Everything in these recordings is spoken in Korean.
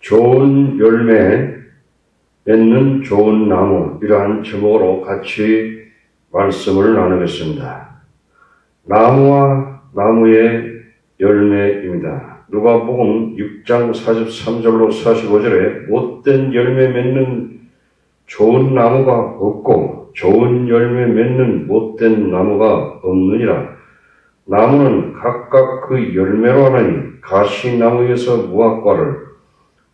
좋은 열매 맺는 좋은 나무, 이러한 제목으로 같이 말씀을 나누겠습니다. 나무와 나무의 열매입니다. 누가복음 6장 43절로 45절에 못된 열매 맺는 좋은 나무가 없고 좋은 열매 맺는 못된 나무가 없느니라. 나무는 각각 그 열매로 하나니 가시나무에서 무화과를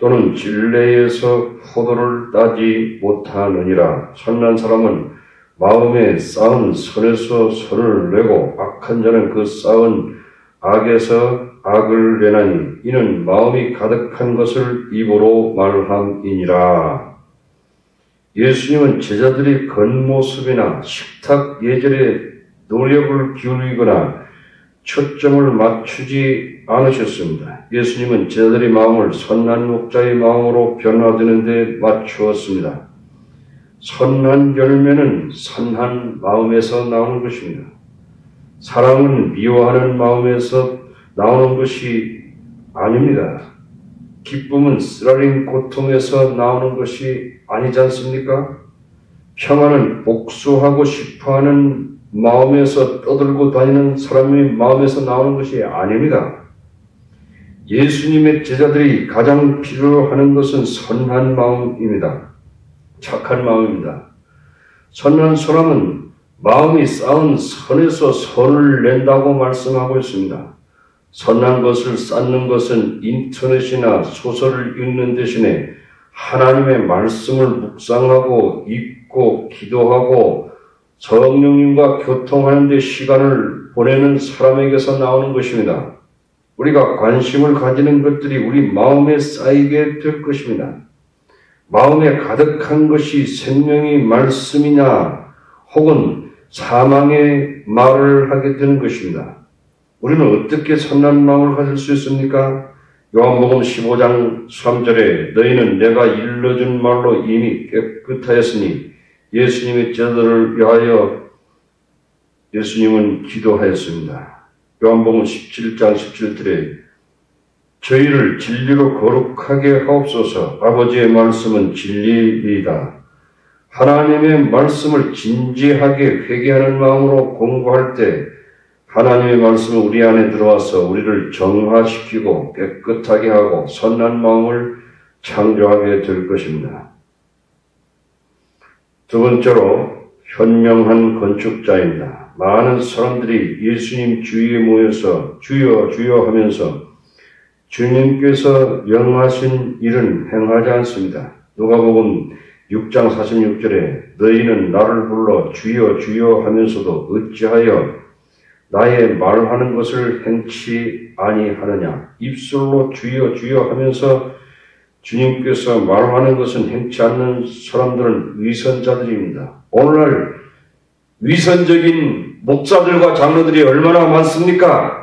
또는 진레에서 포도를 따지 못하느니라. 선한 사람은 마음에 쌓은 선에서 선을 내고 악한 자는 그 쌓은 악에서 악을 내나니 이는 마음이 가득한 것을 입으로 말함이니라. 예수님은 제자들이 겉모습이나 식탁 예절에 노력을 기울이거나 초점을 맞추지 않으셨습니다. 예수님은 제자들의 마음을 선한 목자의 마음으로 변화되는 데 맞추었습니다. 선한 열매는 선한 마음에서 나오는 것입니다. 사랑은 미워하는 마음에서 나오는 것이 아닙니다. 기쁨은 쓰라린 고통에서 나오는 것이 아니지 않습니까? 평안은 복수하고 싶어하는 마음에서 떠들고 다니는 사람의 마음에서 나오는 것이 아닙니다. 예수님의 제자들이 가장 필요하는 것은 선한 마음입니다. 착한 마음입니다. 선한 사람은 마음이 쌓은 선에서 선을 낸다고 말씀하고 있습니다. 선한 것을 쌓는 것은 인터넷이나 소설을 읽는 대신에 하나님의 말씀을 묵상하고 읽고 기도하고 성령님과 교통하는 데 시간을 보내는 사람에게서 나오는 것입니다. 우리가 관심을 가지는 것들이 우리 마음에 쌓이게 될 것입니다. 마음에 가득한 것이 생명의 말씀이냐 혹은 사망의 말을 하게 되는 것입니다. 우리는 어떻게 선한 마음을 가질 수 있습니까? 요한복음 15장 3절에 너희는 내가 일러준 말로 이미 깨끗하였으니 예수님의 제자들을 위하여 예수님은 기도하였습니다. 요한복음 17장 17절에 저희를 진리로 거룩하게 하옵소서. 아버지의 말씀은 진리이다. 하나님의 말씀을 진지하게 회개하는 마음으로 공부할 때 하나님의 말씀은 우리 안에 들어와서 우리를 정화시키고 깨끗하게 하고 선한 마음을 창조하게 될 것입니다. 두 번째로 현명한 건축자입니다. 많은 사람들이 예수님 주위에 모여서 주여 주여 하면서 주님께서 명하신 일은 행하지 않습니다. 누가복음 6장 46절에 너희는 나를 불러 주여 주여 하면서도 어찌하여 나의 말하는 것을 행치 아니하느냐. 입술로 주여 주여 하면서 주님께서 말하는 것은 행치 않는 사람들은 위선자들입니다. 오늘날 위선적인 목사들과 장로들이 얼마나 많습니까?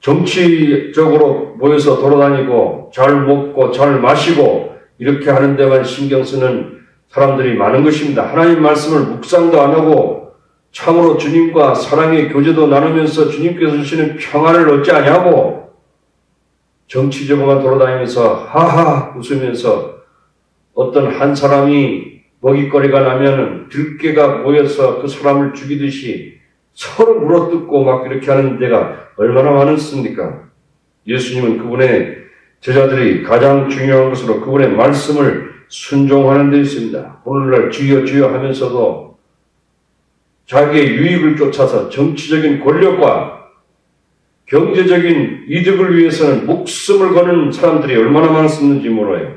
정치적으로 모여서 돌아다니고 잘 먹고 잘 마시고 이렇게 하는 데만 신경 쓰는 사람들이 많은 것입니다. 하나님 말씀을 묵상도 안 하고 참으로 주님과 사랑의 교제도 나누면서 주님께서 주시는 평안을 얻지 아니하고 정치적으로만 돌아다니면서 하하 웃으면서 어떤 한 사람이 먹잇거리가 나면은 들깨가 모여서 그 사람을 죽이듯이 서로 물어뜯고 막 이렇게 하는 데가 얼마나 많습니까? 예수님은 그분의 제자들이 가장 중요한 것으로 그분의 말씀을 순종하는 데 있습니다. 오늘날 주여 주여 하면서도 자기의 유익을 쫓아서 정치적인 권력과 경제적인 이득을 위해서는 목숨을 거는 사람들이 얼마나 많았는지 몰라요.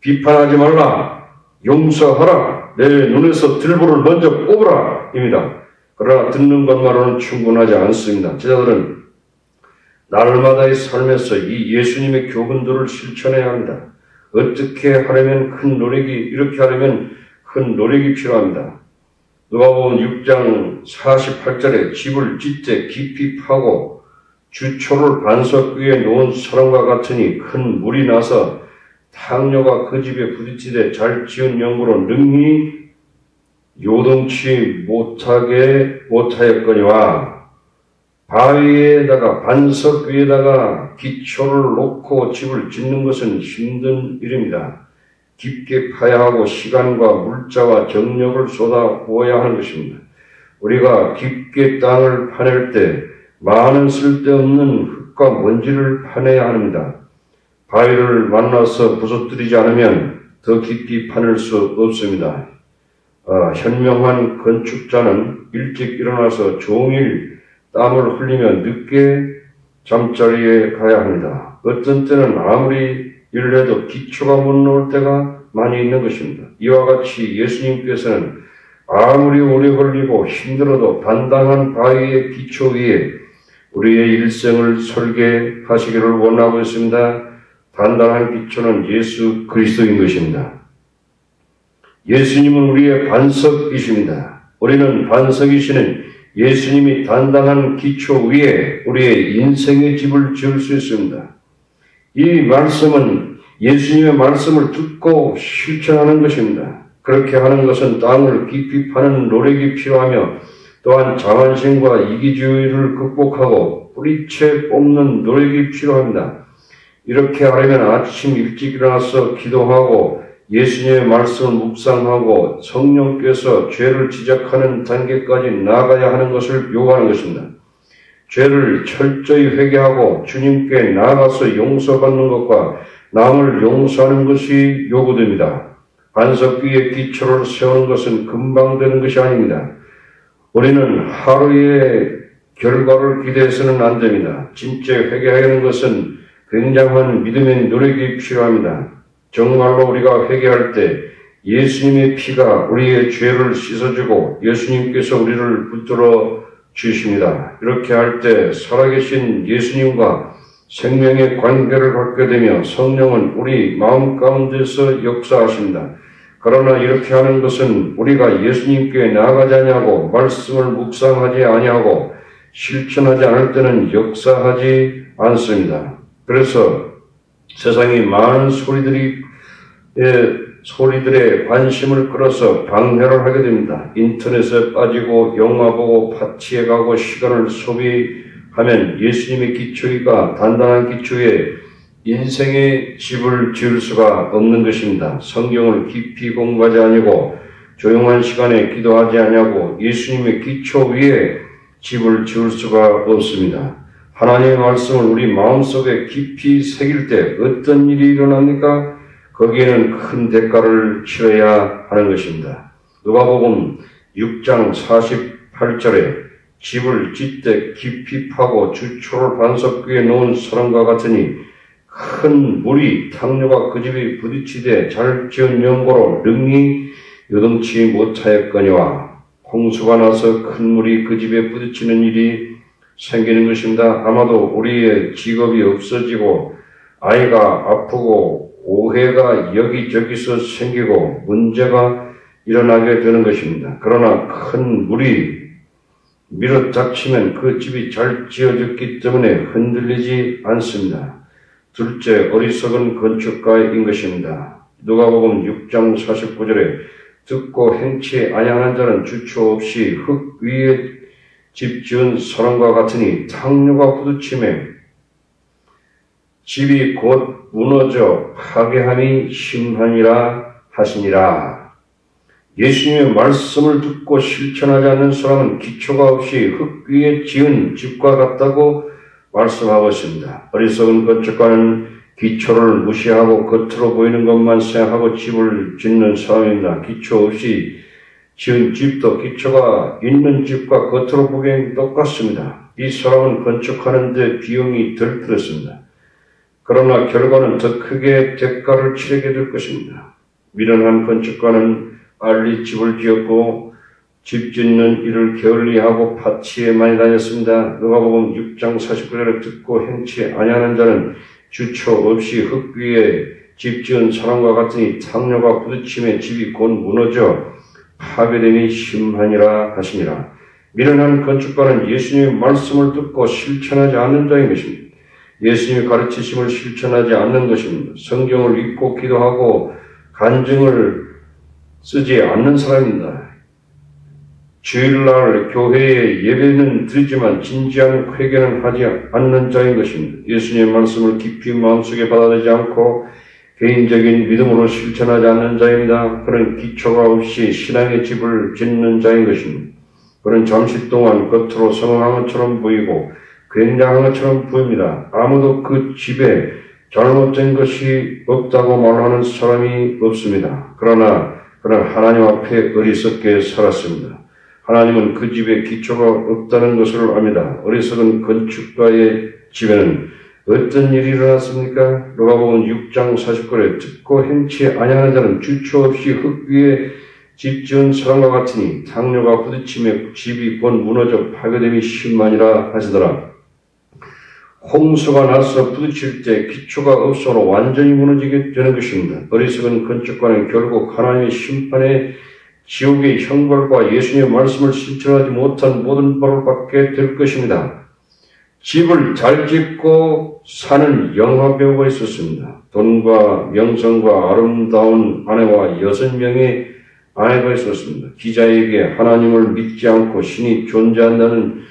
비판하지 말라, 용서하라, 내 눈에서 들보를 먼저 뽑으라 입니다. 그러나 듣는 것만으로는 충분하지 않습니다. 제자들은 날마다의 삶에서 이 예수님의 교훈들을 실천해야 합니다. 어떻게 하려면 이렇게 하려면 큰 노력이 필요합니다. 누가복음 6장 48절에 집을 짓되 깊이 파고 주초를 반석 위에 놓은 사람과 같으니 큰 물이 나서 탕녀가 그 집에 부딪히되 잘 지은 연구로 능히 요동치 못하였거니와 바위에다가 반석 위에다가 기초를 놓고 집을 짓는 것은 힘든 일입니다. 깊게 파야 하고 시간과 물자와 정력을 쏟아부어야 하는 것입니다. 우리가 깊게 땅을 파낼 때 많은 쓸데없는 흙과 먼지를 파내야 합니다. 바위를 만나서 부서뜨리지 않으면 더 깊이 파낼 수 없습니다. 현명한 건축자는 일찍 일어나서 종일 땀을 흘리며 늦게 잠자리에 가야 합니다. 어떤 때는 아무리 일을 해도 기초가 못 나올 때가 많이 있는 것입니다. 이와 같이 예수님께서는 아무리 오래 걸리고 힘들어도 단단한 바위의 기초 위에 우리의 일생을 설계하시기를 원하고 있습니다. 단단한 기초는 예수 그리스도인 것입니다. 예수님은 우리의 반석이십니다. 우리는 반석이시는 예수님이 단단한 기초 위에 우리의 인생의 집을 지을 수 있습니다. 이 말씀은 예수님의 말씀을 듣고 실천하는 것입니다. 그렇게 하는 것은 땅을 깊이 파는 노력이 필요하며 또한 자만심과 이기주의를 극복하고 뿌리채 뽑는 노력이 필요합니다. 이렇게 하려면 아침 일찍 일어나서 기도하고 예수님의 말씀을 묵상하고 성령께서 죄를 지적하는 단계까지 나아가야 하는 것을 요구하는 것입니다. 죄를 철저히 회개하고 주님께 나아가서 용서받는 것과 남을 용서하는 것이 요구됩니다. 반석 위에 기초를 세우는 것은 금방 되는 것이 아닙니다. 우리는 하루의 결과를 기대해서는 안 됩니다. 진짜 회개하는 것은 굉장한 믿음의 노력이 필요합니다. 정말로 우리가 회개할 때 예수님의 피가 우리의 죄를 씻어주고 예수님께서 우리를 붙들어 주십니다. 이렇게 할 때 살아계신 예수님과 생명의 관계를 갖게 되며 성령은 우리 마음 가운데서 역사하십니다. 그러나 이렇게 하는 것은 우리가 예수님께 나아가지 아니하고 말씀을 묵상하지 아니하고 실천하지 않을 때는 역사하지 않습니다. 그래서 세상이 많은 소리들에 관심을 끌어서 방해를 하게 됩니다. 인터넷에 빠지고 영화 보고 파티에 가고 시간을 소비하면 예수님의 기초가 단단한 기초에 인생의 집을 지을 수가 없는 것입니다. 성경을 깊이 공부하지 아니고 조용한 시간에 기도하지 아니하고 예수님의 기초 위에 집을 지을 수가 없습니다. 하나님의 말씀을 우리 마음속에 깊이 새길 때 어떤 일이 일어납니까? 거기에는 큰 대가를 치러야 하는 것입니다. 누가복음 6장 48절에 집을 짓되 깊이 파고 주초를 반석 위에 놓은 사람과 같으니 큰 물이 탕류가 그 집에 부딪히되 잘 지은 연고로 능히 요동치 못하였거니와 홍수가 나서 큰 물이 그 집에 부딪히는 일이 생기는 것입니다. 아마도 우리의 직업이 없어지고 아이가 아프고 오해가 여기저기서 생기고 문제가 일어나게 되는 것입니다. 그러나 큰 물이 밀어닥치면 그 집이 잘 지어졌기 때문에 흔들리지 않습니다. 둘째, 어리석은 건축가인 것입니다. 누가복음 6장 49절에 듣고 행치 아니하는 자는 주초 없이 흙 위에 집 지은 사람과 같으니 탕류가 부딪힘에 집이 곧 무너져 파괴함이 심하니라 하시니라. 예수님의 말씀을 듣고 실천하지 않는 사람은 기초가 없이 흙 위에 지은 집과 같다고 말씀하고 있습니다. 어리석은 건축가는 기초를 무시하고 겉으로 보이는 것만 생각하고 집을 짓는 사람입니다. 기초 없이 지은 집도 기초가 있는 집과 겉으로 보기엔 똑같습니다. 이 사람은 건축하는 데 비용이 덜 들었습니다. 그러나 결과는 더 크게 대가를 치르게 될 것입니다. 미련한 건축가는 빨리 집을 지었고 집 짓는 일을 게을리하고 파티에 많이 다녔습니다. 누가복음 6장 49절을 듣고 행치 아니하는 자는 주초 없이 흙 위에 집 지은 사람과 같으니 탕류가 부딪힘에 집이 곧 무너져 파괴됨이 심하니라 하시니라. 미련한 건축가는 예수님의 말씀을 듣고 실천하지 않는 자인 것입니다. 예수님의 가르치심을 실천하지 않는 것입니다. 성경을 읽고 기도하고 간증을 쓰지 않는 사람입니다. 주일날 교회에 예배는 드리지만 진지한 회개는 하지 않는 자인 것입니다. 예수님의 말씀을 깊이 마음속에 받아들이지 않고 개인적인 믿음으로 실천하지 않는 자입니다. 그는 기초가 없이 신앙의 집을 짓는 자인 것입니다. 그는 잠시 동안 겉으로 성황한 것처럼 보이고 굉장한 것처럼 보입니다. 아무도 그 집에 잘못된 것이 없다고 말하는 사람이 없습니다. 그러나 그는 하나님 앞에 어리석게 살았습니다. 하나님은 그 집에 기초가 없다는 것을 압니다. 어리석은 건축가의 집에는 어떤 일이 일어났습니까? 누가복음 6장 40절에 듣고 행치 아니하는 자는 주초 없이 흙 위에 집 지은 사람과 같으니 당뇨가 부딪히며 집이 곧 무너져 파괴됨이 심하니라 하시더라. 홍수가 나서 부딪힐 때 기초가 없어로 완전히 무너지게 되는 것입니다. 어리석은 건축가는 결국 하나님의 심판에 지옥의 형벌과 예수님의 말씀을 실천하지 못한 모든 벌을 받게 될 것입니다. 집을 잘 짓고 사는 영화배우가 있었습니다. 돈과 명성과 아름다운 아내와 6명의 아내가 있었습니다. 기자에게 하나님을 믿지 않고 신이 존재한다는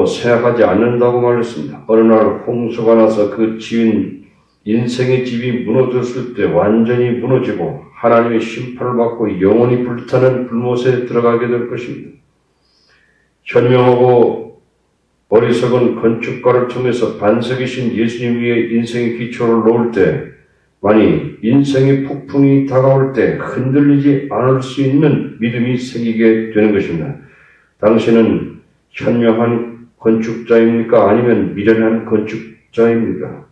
생각하지 않는다고 말했습니다. 어느 날 홍수가 나서 그 지은 인생의 집이 무너졌을 때 완전히 무너지고 하나님의 심판을 받고 영원히 불타는 불못에 들어가게 될 것입니다. 현명하고 어리석은 건축가를 통해서 반석이신 예수님 위에 인생의 기초를 놓을 때 만일 인생의 폭풍이 다가올 때 흔들리지 않을 수 있는 믿음이 생기게 되는 것입니다. 당신은 현명한 건축자입니까? 아니면 미련한 건축자입니까?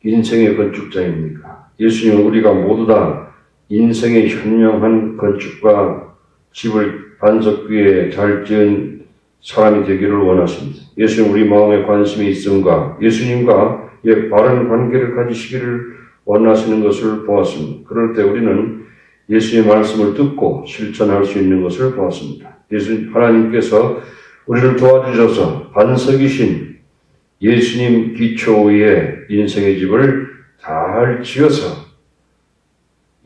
인생의 건축자입니까? 예수님은 우리가 모두 다 인생의 현명한 건축가, 집을 반석 위에 잘 지은 사람이 되기를 원하십니다. 예수님 우리 마음에 관심이 있음과 예수님과의 바른 관계를 가지시기를 원하시는 것을 보았습니다. 그럴 때 우리는 예수님의 말씀을 듣고 실천할 수 있는 것을 보았습니다. 하나님께서 우리를 도와주셔서 반석이신 예수님 기초 위에 인생의 집을 잘 지어서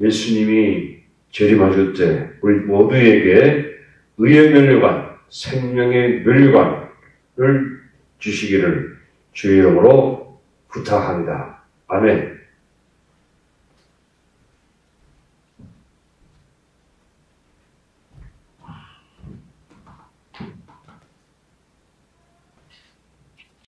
예수님이 재림하실 때 우리 모두에게 의의 면류관, 생명의 면류관을 주시기를 주의 이름으로 부탁합니다. 아멘.